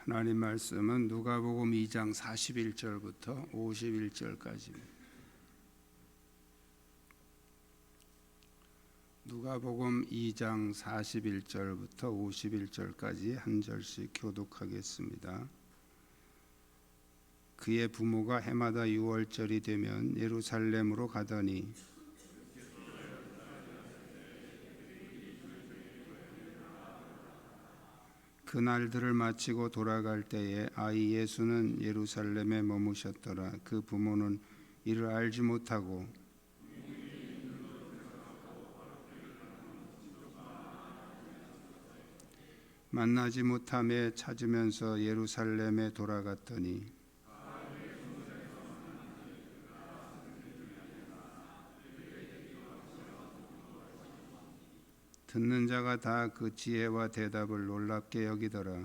하나님 말씀은 누가복음 2장 41절부터 51절까지입니다. 누가복음 2장 41절부터 51절까지 한 절씩 교독하겠습니다. 그의 부모가 해마다 6월절이 되면 예루살렘으로 가더니 그 날들을 마치고 돌아갈 때에 아이 예수는 예루살렘에 머무셨더라. 그 부모는 이를 알지 못하고 만나지 못하며 찾으면서 예루살렘에 돌아갔더니 듣는 자가 다 그 지혜와 대답을 놀랍게 여기더라.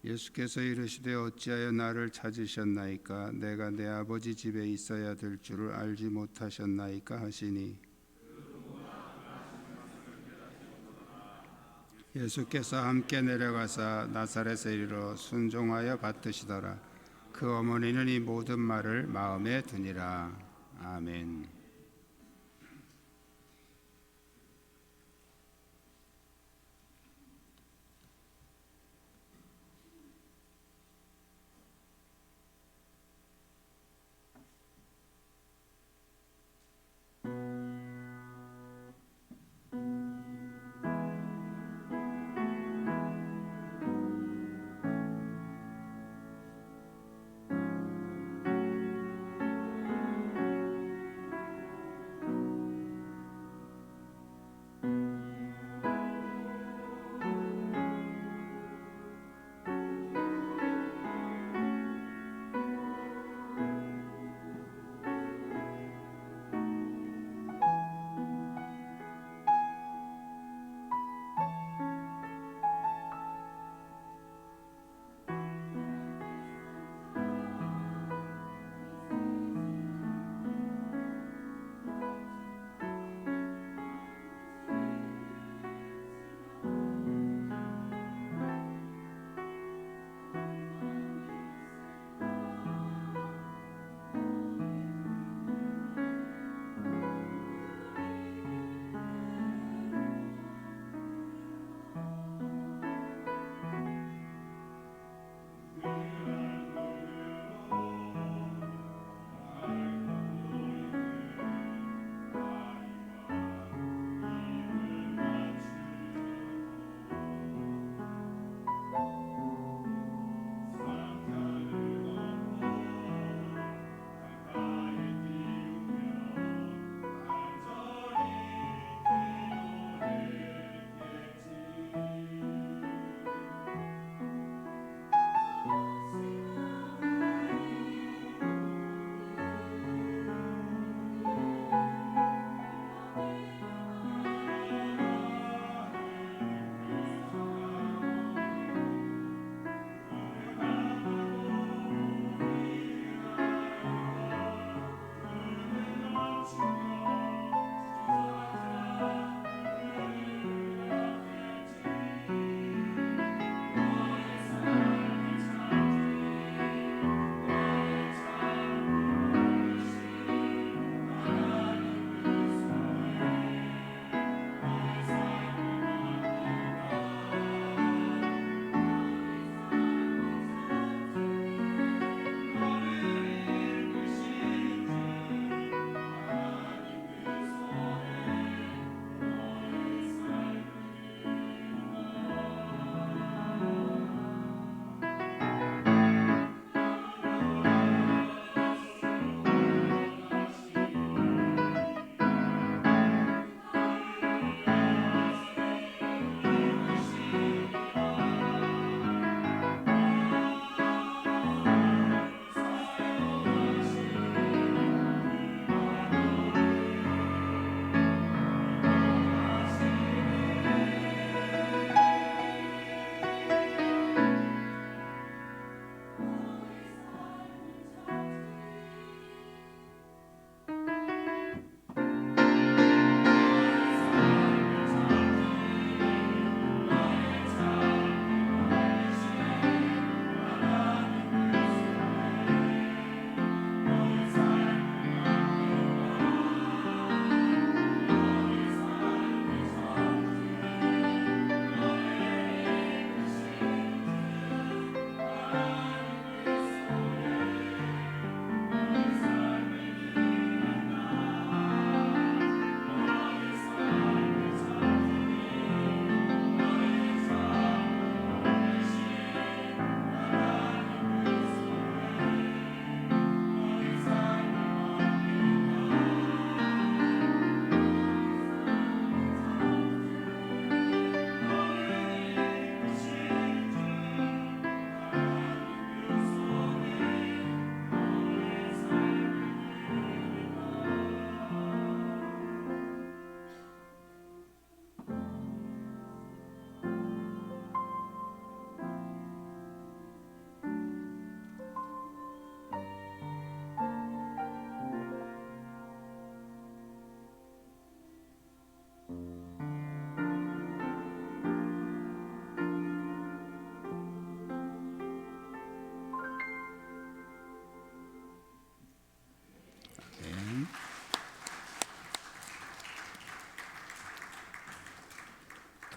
예수께서 이르시되 어찌하여 나를 찾으셨나이까? 내가 내 아버지 집에 있어야 될 줄을 알지 못하셨나이까 하시니 예수께서 함께 내려가사 나사렛에 이르러 순종하여 받드시더라. 그 어머니는 이 모든 말을 마음에 두니라. 아멘.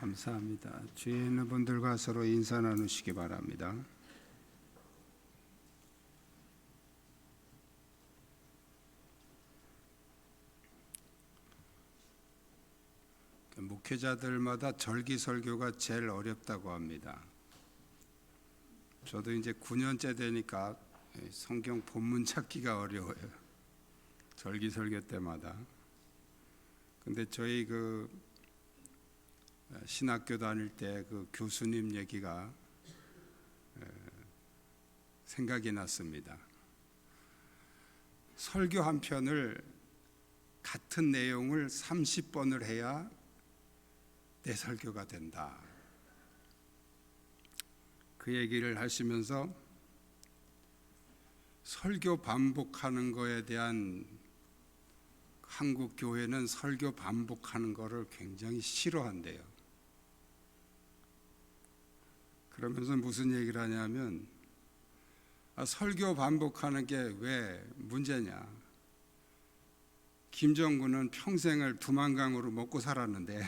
감사합니다. 주위에 있는 분들과 서로 인사 나누시기 바랍니다. 목회자들마다 절기 설교가 제일 어렵다고 합니다. 저도 이제 9년째 되니까 성경 본문 찾기가 어려워요. 절기 설교 때마다. 근데 저희 그 신학교 다닐 때 그 교수님 얘기가 생각이 났습니다. 설교 한 편을 같은 내용을 30번을 해야 내 설교가 된다. 그 얘기를 하시면서 설교 반복하는 거에 대한 한국 교회는 설교 반복하는 거를 굉장히 싫어한대요. 그러면서 무슨 얘기를 하냐면 설교 반복하는 게 왜 문제냐. 김정군은 평생을 두만강으로 먹고 살았는데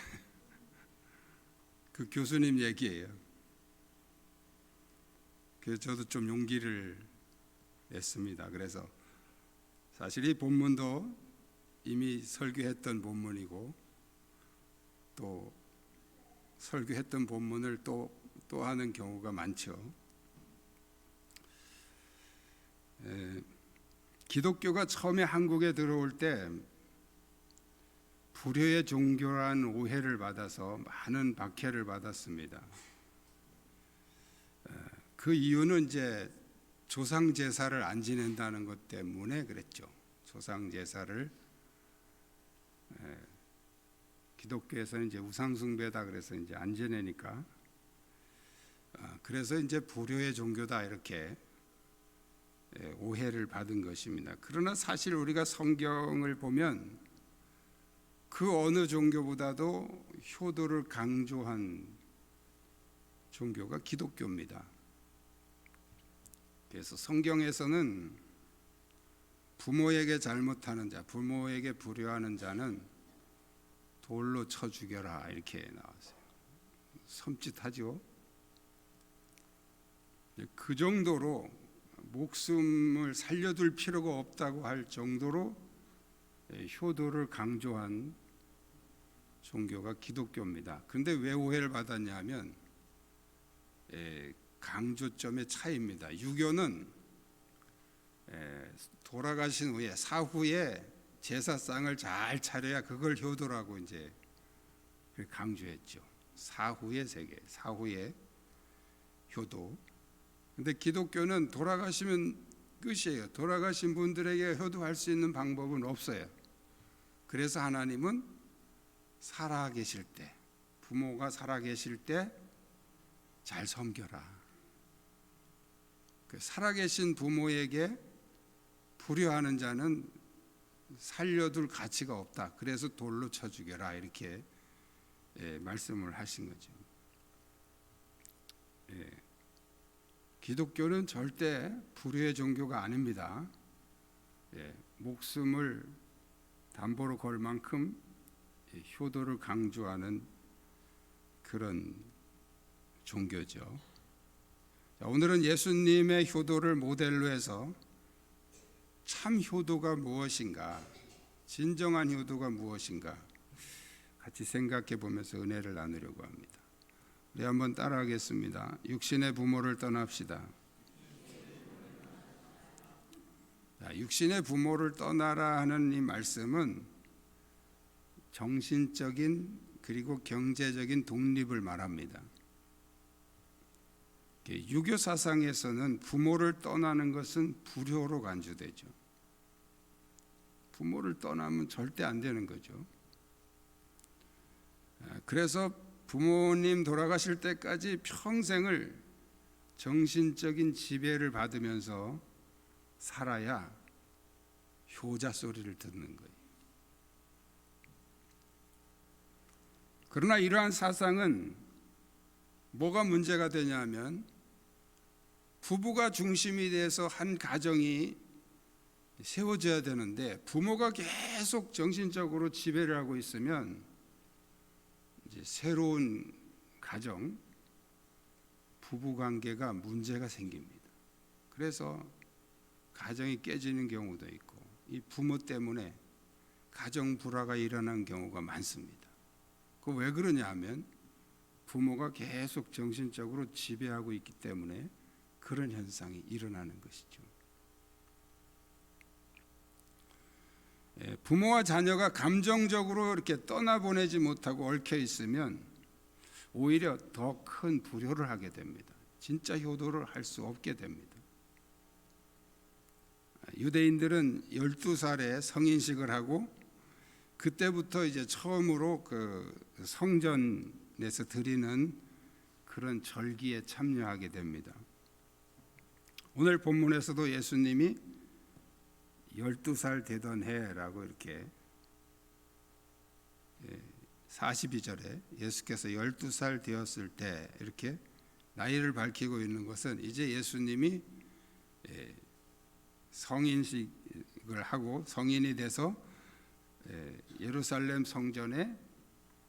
그 교수님 얘기예요. 그래서 저도 좀 용기를 냈습니다. 그래서 사실 이 본문도 이미 설교했던 본문이고 또 설교했던 본문을 또 하는 경우가 많죠. 기독교가 처음에 한국에 들어올 때 불효의 종교란 오해를 받아서 많은 박해를 받았습니다. 그 이유는 이제 조상 제사를 안 지낸다는 것 때문에 그랬죠. 조상 제사를 기독교에서는 이제 우상 숭배다 그래서 이제 안 지내니까 그래서 이제 불효의 종교다 이렇게 오해를 받은 것입니다. 그러나 사실 우리가 성경을 보면 그 어느 종교보다도 효도를 강조한 종교가 기독교입니다. 그래서 성경에서는 부모에게 잘못하는 자, 부모에게 불효하는 자는 돌로 쳐 죽여라 이렇게 나왔어요. 섬찟하죠. 그 정도로 목숨을 살려둘 필요가 없다고 할 정도로 효도를 강조한 종교가 기독교입니다. 그런데 왜 오해를 받았냐 하면 강조점의 차이입니다. 유교는 돌아가신 후에 사후에 제사상을 잘 차려야 그걸 효도라고 이제 강조했죠. 사후의 세계, 사후의 효도. 근데 기독교는 돌아가시면 끝이에요. 돌아가신 분들에게 효도할 수 있는 방법은 없어요. 그래서 하나님은 살아계실 때, 부모가 살아계실 때 잘 섬겨라. 살아계신 부모에게 불효하는 자는 살려둘 가치가 없다. 그래서 돌로 쳐 죽여라 이렇게 말씀을 하신 거죠. 기독교는 절대 불효의 종교가 아닙니다. 목숨을 담보로 걸 만큼 효도를 강조하는 그런 종교죠. 오늘은 예수님의 효도를 모델로 해서 참 효도가 무엇인가, 진정한 효도가 무엇인가 같이 생각해 보면서 은혜를 나누려고 합니다. 우리 한번 따라하겠습니다. 육신의 부모를 떠납시다. 육신의 부모를 떠나라 하는 이 말씀은 정신적인 그리고 경제적인 독립을 말합니다. 유교 사상에서는 부모를 떠나는 것은 불효로 간주되죠. 부모를 떠나면 절대 안 되는 거죠. 그래서 부모님 돌아가실 때까지 평생을 정신적인 지배를 받으면서 살아야 효자 소리를 듣는 거예요. 그러나 이러한 사상은 뭐가 문제가 되냐면 부부가 중심이 돼서 한 가정이 세워져야 되는데 부모가 계속 정신적으로 지배를 하고 있으면 이제 새로운 가정, 부부관계가 문제가 생깁니다. 그래서 가정이 깨지는 경우도 있고 이 부모 때문에 가정 불화가 일어나는 경우가 많습니다. 그 왜 그러냐 하면 부모가 계속 정신적으로 지배하고 있기 때문에 그런 현상이 일어나는 것이죠. 부모와 자녀가 감정적으로 이렇게 떠나보내지 못하고 얽혀 있으면 오히려 더 큰 불효를 하게 됩니다. 진짜 효도를 할 수 없게 됩니다. 유대인들은 12살에 성인식을 하고 그때부터 이제 처음으로 그 성전에서 드리는 그런 절기에 참여하게 됩니다. 오늘 본문에서도 예수님이 12살 되던 해라고 이렇게 42절에 예수께서 12살 되었을 때 이렇게 나이를 밝히고 있는 것은 이제 예수님이 성인식을 하고 성인이 돼서 예루살렘 성전의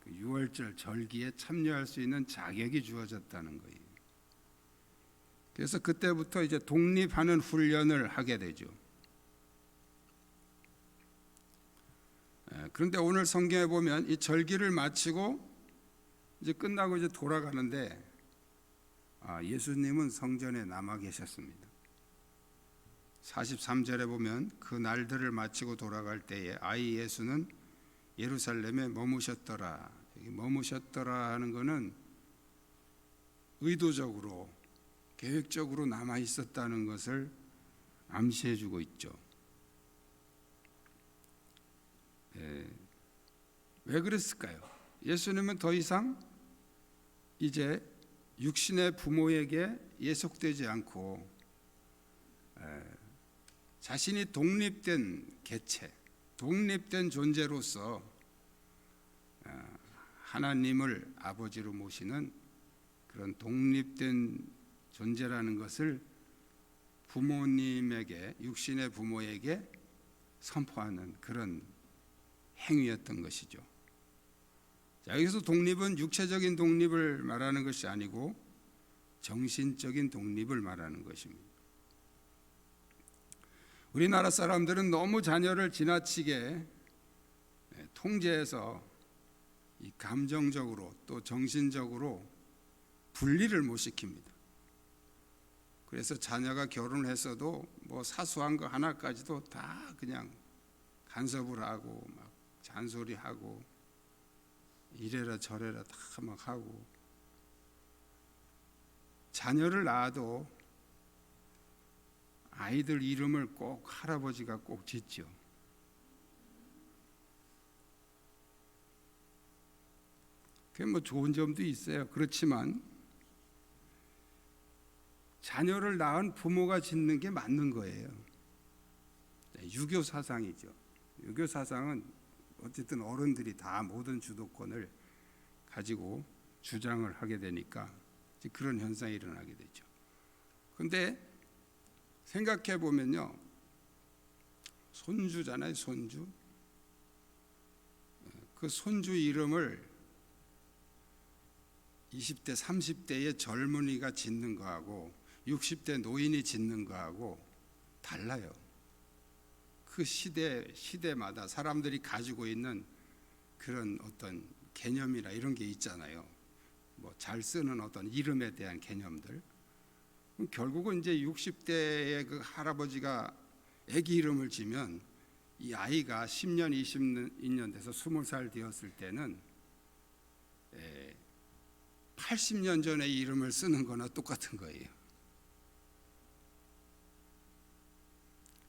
유월절 절기에 참여할 수 있는 자격이 주어졌다는 거예요. 그래서 그때부터 이제 독립하는 훈련을 하게 되죠. 그런데 오늘 성경에 보면 이 절기를 마치고 이제 끝나고 이제 돌아가는데 예수님은 성전에 남아 계셨습니다. 43절에 보면 그 날들을 마치고 돌아갈 때에 아이 예수는 예루살렘에 머무셨더라. 여기 머무셨더라 하는 것은 의도적으로 계획적으로 남아 있었다는 것을 암시해 주고 있죠. 왜 그랬을까요? 예수님은 더 이상 이제 육신의 부모에게 예속되지 않고 자신이 독립된 개체, 독립된 존재로서 하나님을 아버지로 모시는 그런 독립된 존재라는 것을 부모님에게, 육신의 부모에게 선포하는 그런 행위였던 것이죠. 자, 여기서 독립은 육체적인 독립을 말하는 것이 아니고 정신적인 독립을 말하는 것입니다. 우리나라 사람들은 너무 자녀를 지나치게 통제해서 이 감정적으로 또 정신적으로 분리를 못 시킵니다. 그래서 자녀가 결혼했어도 뭐 사소한 거 하나까지도 다 그냥 간섭을 하고 막 잔소리하고 이래라 저래라 다 막 하고, 자녀를 낳아도 아이들 이름을 꼭 할아버지가 꼭 짓죠. 그게 뭐 좋은 점도 있어요. 그렇지만 자녀를 낳은 부모가 짓는 게 맞는 거예요. 유교 사상이죠. 유교 사상은 어쨌든 어른들이 다 모든 주도권을 가지고 주장을 하게 되니까 그런 현상이 일어나게 되죠. 그런데 생각해 보면요, 손주잖아요, 손주. 그 손주 이름을 20대, 30대의 젊은이가 짓는 거하고 60대 노인이 짓는 거하고 달라요. 그 시대마다 사람들이 가지고 있는 그런 어떤 개념이나 이런 게 있잖아요. 뭐 잘 쓰는 어떤 이름에 대한 개념들. 결국은 이제 60대의 그 할아버지가 아기 이름을 지면 이 아이가 10년, 20년 돼서 20살 되었을 때는 80년 전의 이름을 쓰는 거나 똑같은 거예요.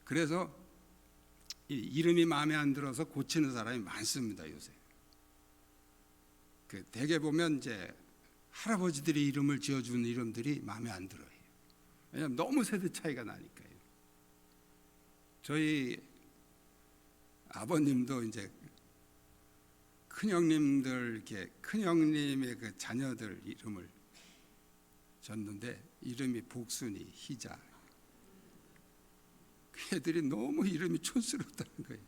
그래서 이 이름이 마음에 안 들어서 고치는 사람이 많습니다, 요새. 대개 보면 이제 할아버지들이 이름을 지어준 이름들이 마음에 안 들어요. 왜냐하면 너무 세대 차이가 나니까요. 저희 아버님도 이제 큰형님들, 이렇게 큰형님의 그 자녀들 이름을 졌는데 이름이 복순이, 희자. 그 애들이 너무 이름이 촌스럽다는 거예요.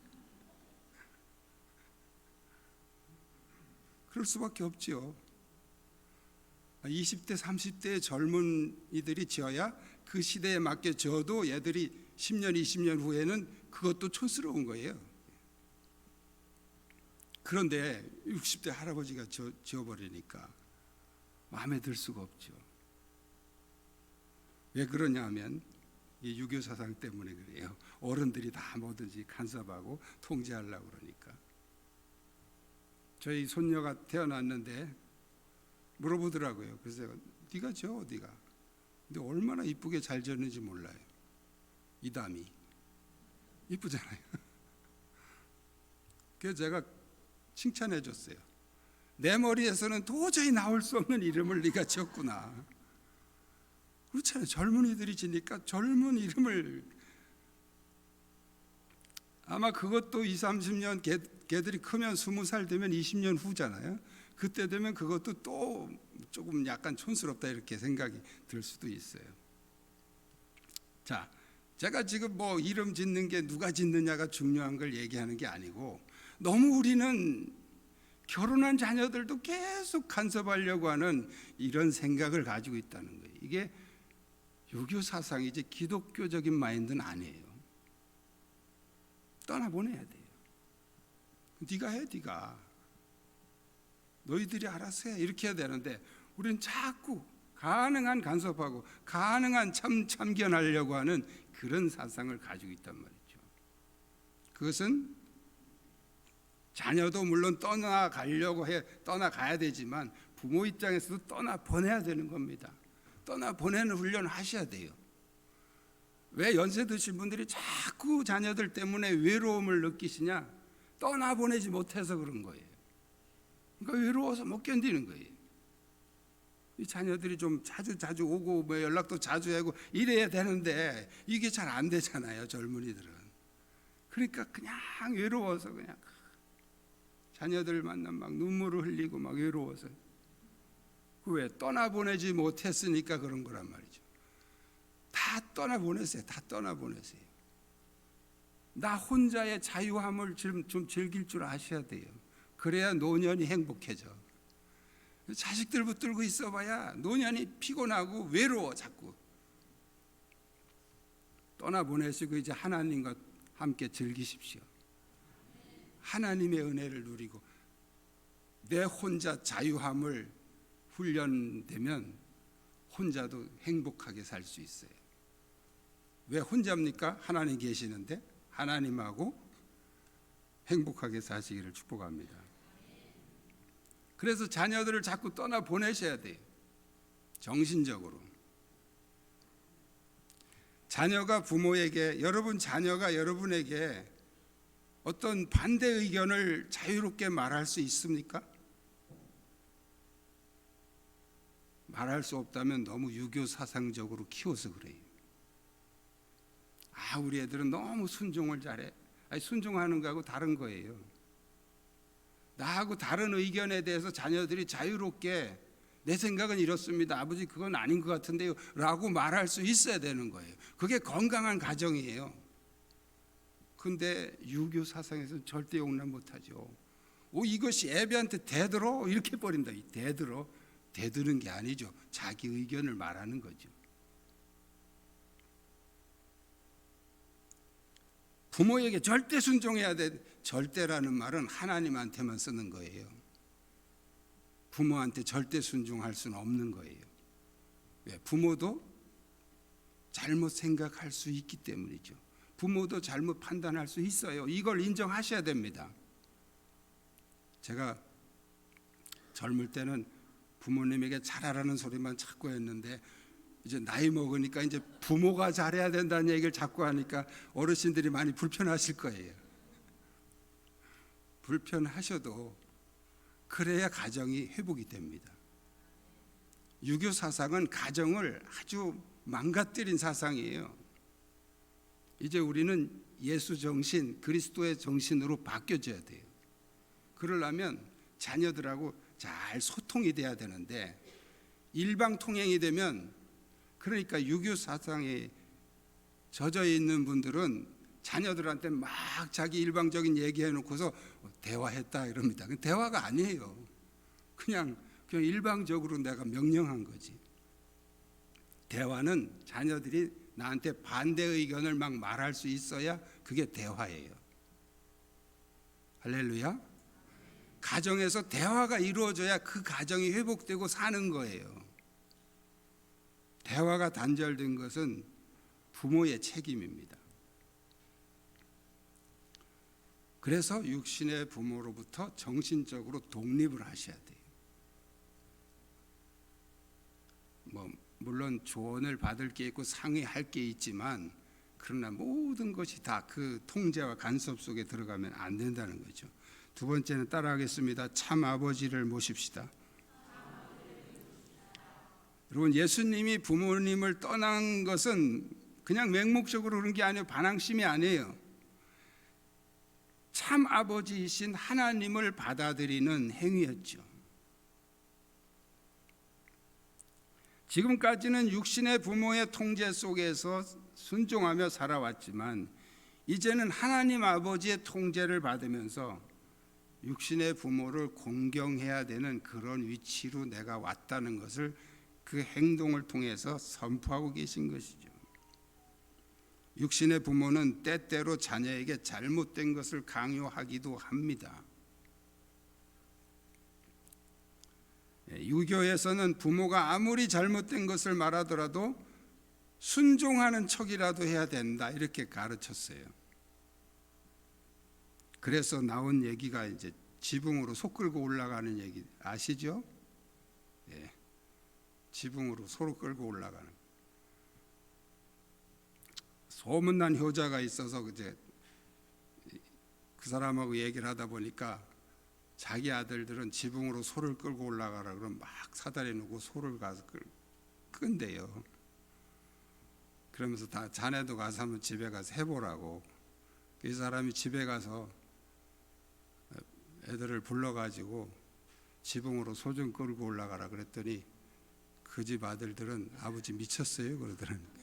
그럴 수밖에 없죠. 20대, 30대의 젊은이들이 지어야 그 시대에 맞게 지어도 얘들이 10년, 20년 후에는 그것도 촌스러운 거예요. 그런데 60대 할아버지가 지어버리니까 마음에 들 수가 없죠. 왜 그러냐 하면 이 유교 사상 때문에 그래요. 어른들이 다 뭐든지 간섭하고 통제하려고 그러니까. 저희 손녀가 태어났는데 물어보더라고요. 그래서 제가 네가 지어 네가. 근데 얼마나 이쁘게 잘 지었는지 몰라요. 이담이 이쁘잖아요. 그래서 제가 칭찬해 줬어요. 내 머리에서는 도저히 나올 수 없는 이름을 네가 지었구나. 그렇잖아요. 젊은이들이 지니까 젊은 이름을, 아마 그것도 20, 30년 걔들이 크면 20살 되면 20년 후잖아요. 그때 되면 그것도 또 조금 약간 촌스럽다 이렇게 생각이 들 수도 있어요. 자, 제가 지금 뭐 이름 짓는 게 누가 짓느냐가 중요한 걸 얘기하는 게 아니고, 너무 우리는 결혼한 자녀들도 계속 간섭하려고 하는 이런 생각을 가지고 있다는 거예요. 이게 유교 사상이지 기독교적인 마인드는 아니에요. 떠나보내야 돼요. 네가 해, 네가. 너희들이 알아서 해. 이렇게 해야 되는데 우리는 자꾸 가능한 간섭하고 가능한 참견하려고 하는 그런 사상을 가지고 있단 말이죠. 그것은 자녀도 물론 떠나가야 되지만 부모 입장에서도 떠나보내야 되는 겁니다. 떠나보내는 훈련을 하셔야 돼요. 왜 연세 드신 분들이 자꾸 자녀들 때문에 외로움을 느끼시냐? 떠나보내지 못해서 그런 거예요. 그러니까 외로워서 못 견디는 거예요. 이 자녀들이 좀 자주 오고 뭐 연락도 자주 하고 이래야 되는데 이게 잘 안 되잖아요, 젊은이들은. 그러니까 그냥 외로워서 그냥 자녀들 만나면 막 눈물을 흘리고 막 외로워서. 그 왜? 떠나보내지 못했으니까 그런 거란 말이죠. 다 떠나보내세요. 다 떠나보내세요. 나 혼자의 자유함을 좀 즐길 줄 아셔야 돼요. 그래야 노년이 행복해져. 자식들 붙들고 있어봐야 노년이 피곤하고 외로워 자꾸. 떠나보내시고 이제 하나님과 함께 즐기십시오. 하나님의 은혜를 누리고 내 혼자 자유함을 훈련되면 혼자도 행복하게 살 수 있어요. 왜 혼자입니까? 하나님 계시는데 하나님하고 행복하게 사시기를 축복합니다. 그래서 자녀들을 자꾸 떠나보내셔야 돼요. 정신적으로. 자녀가 부모에게, 여러분 자녀가 여러분에게 어떤 반대 의견을 자유롭게 말할 수 있습니까? 말할 수 없다면 너무 유교 사상적으로 키워서 그래요. 우리 애들은 너무 순종을 잘해. 순종하는 거하고 다른 거예요. 나하고 다른 의견에 대해서 자녀들이 자유롭게 내 생각은 이렇습니다. 아버지 그건 아닌 것 같은데요 라고 말할 수 있어야 되는 거예요. 그게 건강한 가정이에요. 근데 유교 사상에서는 절대 용납 못하죠. 이것이 애비한테 대들어? 이렇게 버린다. 대드는 게 아니죠. 자기 의견을 말하는 거죠. 부모에게 절대 순종해야 돼. 절대라는 말은 하나님한테만 쓰는 거예요. 부모한테 절대 순종할 수는 없는 거예요. 왜? 부모도 잘못 생각할 수 있기 때문이죠. 부모도 잘못 판단할 수 있어요. 이걸 인정하셔야 됩니다. 제가 젊을 때는 부모님에게 잘하라는 소리만 자꾸 했는데 이제 나이 먹으니까 이제 부모가 잘해야 된다는 얘기를 자꾸 하니까 어르신들이 많이 불편하실 거예요. 불편하셔도 그래야 가정이 회복이 됩니다. 유교 사상은 가정을 아주 망가뜨린 사상이에요. 이제 우리는 예수 정신, 그리스도의 정신으로 바뀌어져야 돼요. 그러려면 자녀들하고 잘 소통이 돼야 되는데 일방통행이 되면, 그러니까 유교 사상에 젖어 있는 분들은 자녀들한테 막 자기 일방적인 얘기해 놓고서 대화했다 이럽니다. 대화가 아니에요. 그냥 그냥 일방적으로 내가 명령한 거지. 대화는 자녀들이 나한테 반대 의견을 막 말할 수 있어야 그게 대화예요. 할렐루야. 가정에서 대화가 이루어져야 그 가정이 회복되고 사는 거예요. 대화가 단절된 것은 부모의 책임입니다. 그래서 육신의 부모로부터 정신적으로 독립을 하셔야 돼요. 물론 조언을 받을 게 있고 상의할 게 있지만, 그러나 모든 것이 다 그 통제와 간섭 속에 들어가면 안 된다는 거죠. 두 번째는 따라하겠습니다. 참 아버지를 모십시다. 여러분, 예수님이 부모님을 떠난 것은 그냥 맹목적으로 그런 게 아니에요. 반항심이 아니에요. 참 아버지이신 하나님을 받아들이는 행위였죠. 지금까지는 육신의 부모의 통제 속에서 순종하며 살아왔지만, 이제는 하나님 아버지의 통제를 받으면서 육신의 부모를 공경해야 되는 그런 위치로 내가 왔다는 것을 그 행동을 통해서 선포하고 계신 것이죠. 육신의 부모는 때때로 자녀에게 잘못된 것을 강요하기도 합니다. 유교에서는 부모가 아무리 잘못된 것을 말하더라도 순종하는 척이라도 해야 된다, 이렇게 가르쳤어요. 그래서 나온 얘기가 이제 지붕으로 소 끌고 올라가는 얘기 아시죠? 예. 지붕으로 소를 끌고 올라가는. 소문난 효자가 있어서 이제 그 사람하고 얘기를 하다 보니까 자기 아들들은 지붕으로 소를 끌고 올라가라 그러면 막 사다리 놓고 소를 가서 끈대요. 그러면서 다 자네도 가서 한번 집에 가서 해보라고. 이 사람이 집에 가서 애들을 불러가지고 지붕으로 소 좀 끌고 올라가라 그랬더니 그 집 아들들은 아버지 미쳤어요 그러더라고요.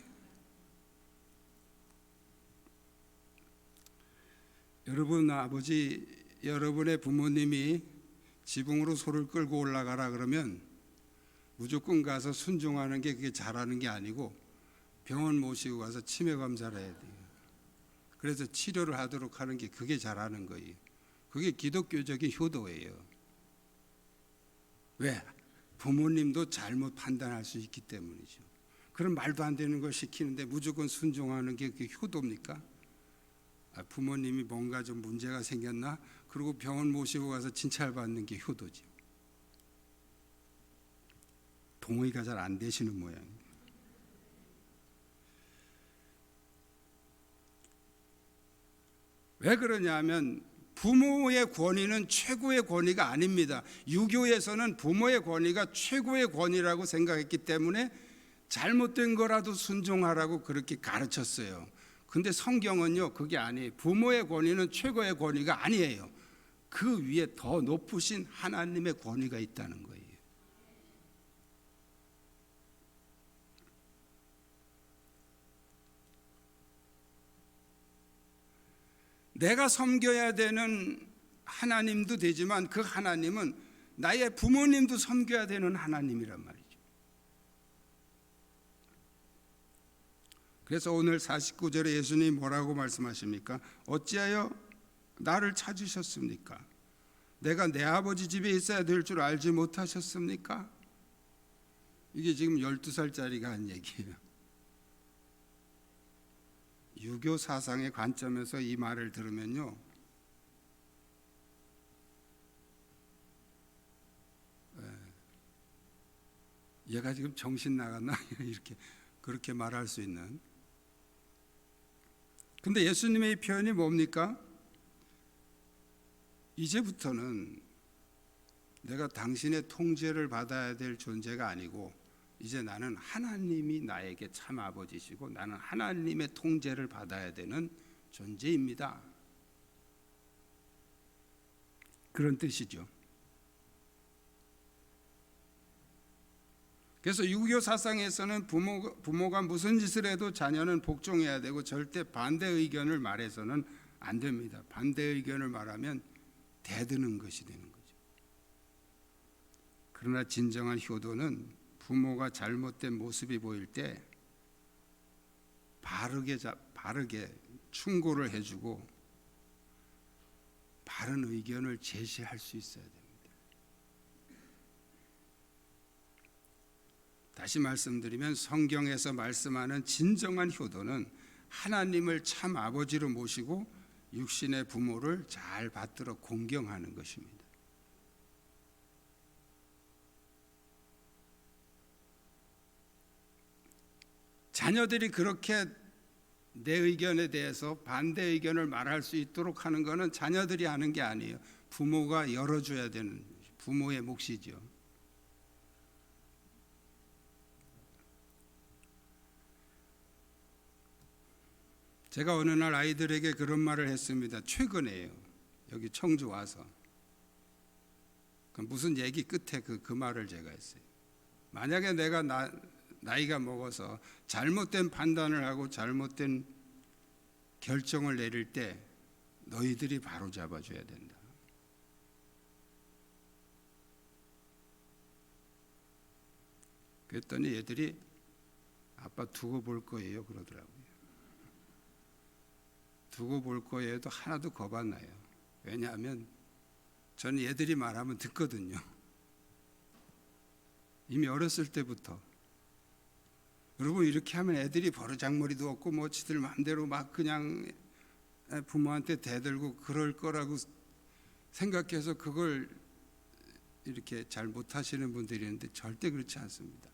여러분 아버지, 여러분의 부모님이 지붕으로 소를 끌고 올라가라 그러면 무조건 가서 순종하는 게 그게 잘하는 게 아니고 병원 모시고 가서 치매 검사를 해야 돼요. 그래서 치료를 하도록 하는 게 그게 잘하는 거예요. 그게 기독교적인 효도예요. 왜? 부모님도 잘못 판단할 수 있기 때문이죠. 그런 말도 안 되는 걸 시키는데 무조건 순종하는 게 그게 효도입니까? 부모님이 뭔가 좀 문제가 생겼나? 그리고 병원 모시고 가서 진찰받는 게 효도죠. 동의가 잘 안 되시는 모양이에요. 왜 그러냐면 부모의 권위는 최고의 권위가 아닙니다. 유교에서는 부모의 권위가 최고의 권위라고 생각했기 때문에 잘못된 거라도 순종하라고 그렇게 가르쳤어요. 근데 성경은요, 그게 아니에요. 부모의 권위는 최고의 권위가 아니에요. 그 위에 더 높으신 하나님의 권위가 있다는 거예요. 내가 섬겨야 되는 하나님도 되지만 그 하나님은 나의 부모님도 섬겨야 되는 하나님이란 말이죠. 그래서 오늘 49절에 예수님이 뭐라고 말씀하십니까? 어찌하여 나를 찾으셨습니까? 내가 내 아버지 집에 있어야 될 줄 알지 못하셨습니까? 이게 지금 12살짜리가 한 얘기예요. 유교 사상의 관점에서 이 말을 들으면요, 얘가 지금 정신 나갔나? 이렇게 그렇게 말할 수 있는. 근데 예수님의 이 표현이 뭡니까? 이제부터는 내가 당신의 통제를 받아야 될 존재가 아니고 이제 나는 하나님이 나에게 참 아버지시고 나는 하나님의 통제를 받아야 되는 존재입니다. 그런 뜻이죠. 그래서 유교 사상에서는 부모가 무슨 짓을 해도 자녀는 복종해야 되고 절대 반대 의견을 말해서는 안 됩니다. 반대 의견을 말하면 대드는 것이 되는 거죠. 그러나 진정한 효도는 부모가 잘못된 모습이 보일 때 바르게 충고를 해주고 바른 의견을 제시할 수 있어야 됩니다. 다시 말씀드리면 성경에서 말씀하는 진정한 효도는 하나님을 참 아버지로 모시고 육신의 부모를 잘 받들어 공경하는 것입니다. 자녀들이 그렇게 내 의견에 대해서 반대 의견을 말할 수 있도록 하는 것은 자녀들이 하는 게 아니에요. 부모가 열어줘야 되는 부모의 몫이죠. 제가 어느 날 아이들에게 그런 말을 했습니다. 최근에요. 여기 청주 와서. 무슨 얘기 끝에 그 말을 제가 했어요. 만약에 내가 나이가 먹어서 잘못된 판단을 하고 잘못된 결정을 내릴 때 너희들이 바로 잡아줘야 된다. 그랬더니 얘들이 아빠 두고 볼 거예요 그러더라고요. 두고 볼 거예요도 하나도 겁 안 나요. 왜냐하면 저는 얘들이 말하면 듣거든요. 이미 어렸을 때부터. 여러분 이렇게 하면 애들이 버르장머리도 없고 뭐 지들 마음대로 막 그냥 부모한테 대들고 그럴 거라고 생각해서 그걸 이렇게 잘 못하시는 분들이 있는데 절대 그렇지 않습니다.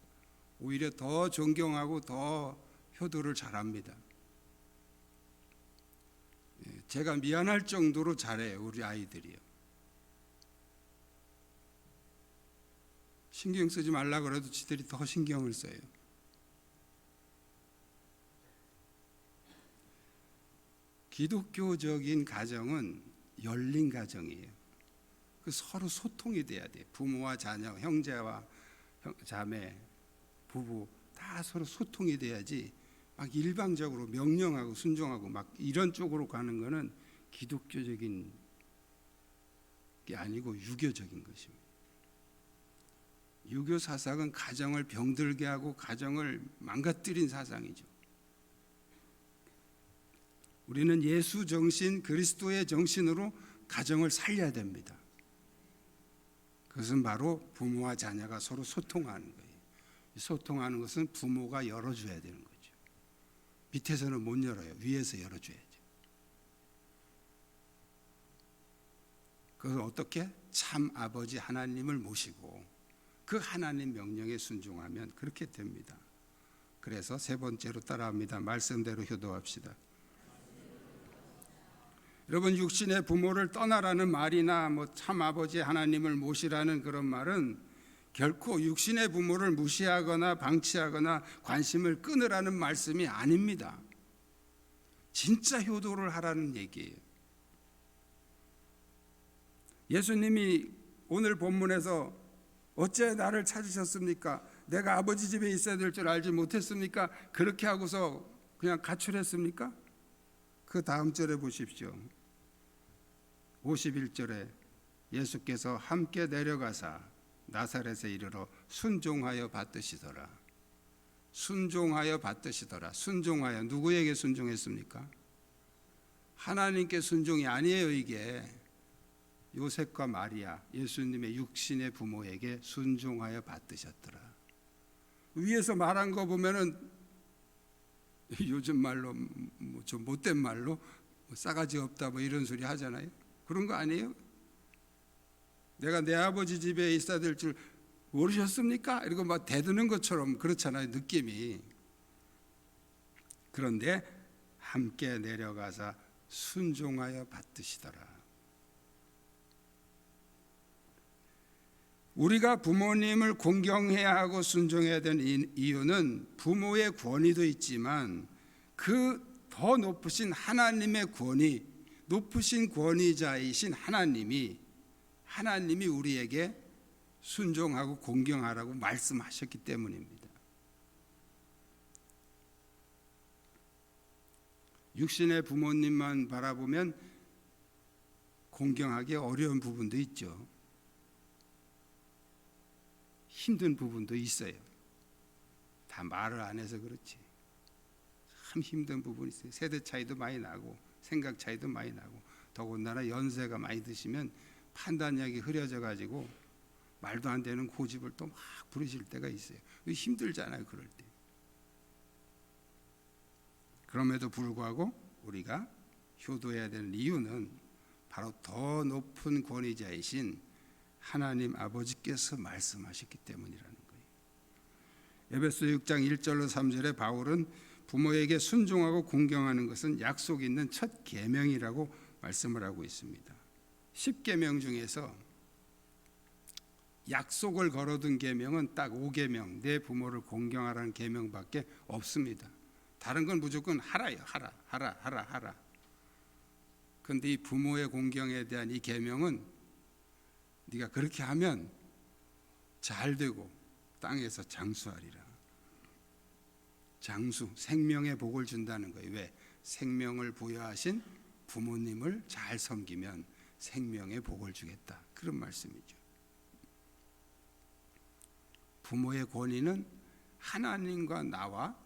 오히려 더 존경하고 더 효도를 잘합니다. 제가 미안할 정도로 잘해요 우리 아이들이요. 신경 쓰지 말라 그래도 지들이 더 신경을 써요. 기독교적인 가정은 열린 가정이에요. 서로 소통이 돼야 돼요. 부모와 자녀, 형제와 자매, 부부 다 서로 소통이 돼야지 막 일방적으로 명령하고 순종하고 막 이런 쪽으로 가는 거는 기독교적인 게 아니고 유교적인 것입니다. 유교 사상은 가정을 병들게 하고 가정을 망가뜨린 사상이죠. 우리는 예수 정신, 그리스도의 정신으로 가정을 살려야 됩니다. 그것은 바로 부모와 자녀가 서로 소통하는 거예요. 소통하는 것은 부모가 열어줘야 되는 거죠. 밑에서는 못 열어요. 위에서 열어줘야죠. 그것을 어떻게? 참 아버지 하나님을 모시고 그 하나님 명령에 순종하면 그렇게 됩니다. 그래서 세 번째로 따라합니다. 말씀대로 효도합시다. 여러분 육신의 부모를 떠나라는 말이나 뭐 참 아버지 하나님을 모시라는 그런 말은 결코 육신의 부모를 무시하거나 방치하거나 관심을 끊으라는 말씀이 아닙니다. 진짜 효도를 하라는 얘기예요. 예수님이 오늘 본문에서 어째 나를 찾으셨습니까? 내가 아버지 집에 있어야 될 줄 알지 못했습니까? 그렇게 하고서 그냥 가출했습니까? 그 다음 절에 보십시오. 51절에 예수께서 함께 내려가사 나사렛에 이르러 순종하여 받드시더라. 순종하여 받드시더라. 순종하여 누구에게 순종했습니까? 하나님께 순종이 아니에요. 이게 요셉과 마리아 예수님의 육신의 부모에게 순종하여 받드셨더라. 위에서 말한 거 보면은 요즘 말로 좀 못된 말로 싸가지 없다 뭐 이런 소리 하잖아요. 그런 거 아니에요? 내가 내 아버지 집에 있어야 될 줄 모르셨습니까? 이러고 막 대드는 것처럼 그렇잖아요, 느낌이. 그런데 함께 내려가서 순종하여 받드시더라. 우리가 부모님을 공경해야 하고 순종해야 되는 이유는 부모의 권위도 있지만 그 더 높으신 하나님의 권위, 높으신 권위자이신 하나님이 우리에게 순종하고 공경하라고 말씀하셨기 때문입니다. 육신의 부모님만 바라보면 공경하기 어려운 부분도 있죠. 힘든 부분도 있어요. 다 말을 안 해서 그렇지. 참 힘든 부분이 있어요. 세대 차이도 많이 나고 생각 차이도 많이 나고 더군다나 연세가 많이 드시면 판단력이 흐려져 가지고 말도 안 되는 고집을 또 막 부리실 때가 있어요. 힘들잖아요, 그럴 때. 그럼에도 불구하고 우리가 효도해야 되는 이유는 바로 더 높은 권위자이신 하나님 아버지께서 말씀하셨기 때문이라는 거예요. 에베소 6장 1절로 3절에 바울은 부모에게 순종하고 공경하는 것은 약속 있는 첫 계명이라고 말씀을 하고 있습니다. 10계명 중에서 약속을 걸어둔 계명은 딱 5계명, 내 부모를 공경하라는 계명밖에 없습니다. 다른 건 무조건 하라요. 하라. 그런데 이 부모의 공경에 대한 이 계명은 네가 그렇게 하면 잘 되고 땅에서 장수하리라. 장수, 생명의 복을 준다는 거예요. 왜? 생명을 부여하신 부모님을 잘 섬기면 생명의 복을 주겠다. 그런 말씀이죠. 부모의 권위는 하나님과 나와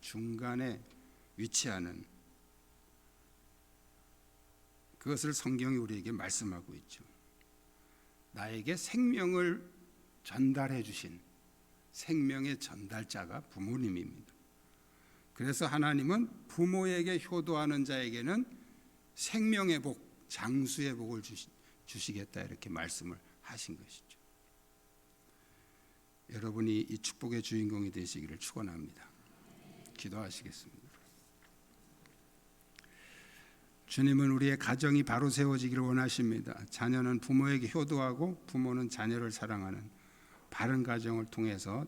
중간에 위치하는 그것을 성경이 우리에게 말씀하고 있죠. 나에게 생명을 전달해 주신 생명의 전달자가 부모님입니다. 그래서 하나님은 부모에게 효도하는 자에게는 생명의 복, 장수의 복을 주시겠다 이렇게 말씀을 하신 것이죠. 여러분이 이 축복의 주인공이 되시기를 축원합니다. 기도하시겠습니다. 주님은 우리의 가정이 바로 세워지기를 원하십니다. 자녀는 부모에게 효도하고 부모는 자녀를 사랑하는 바른 가정을 통해서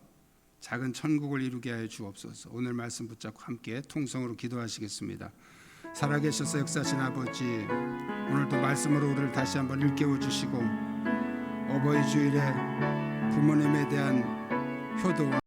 작은 천국을 이루게 하여 주옵소서. 오늘 말씀 붙잡고 함께 통성으로 기도하시겠습니다. 살아계셔서 역사하신 아버지, 오늘도 말씀으로 우리를 다시 한번 일깨워 주시고 어버이 주일에 부모님에 대한 효도와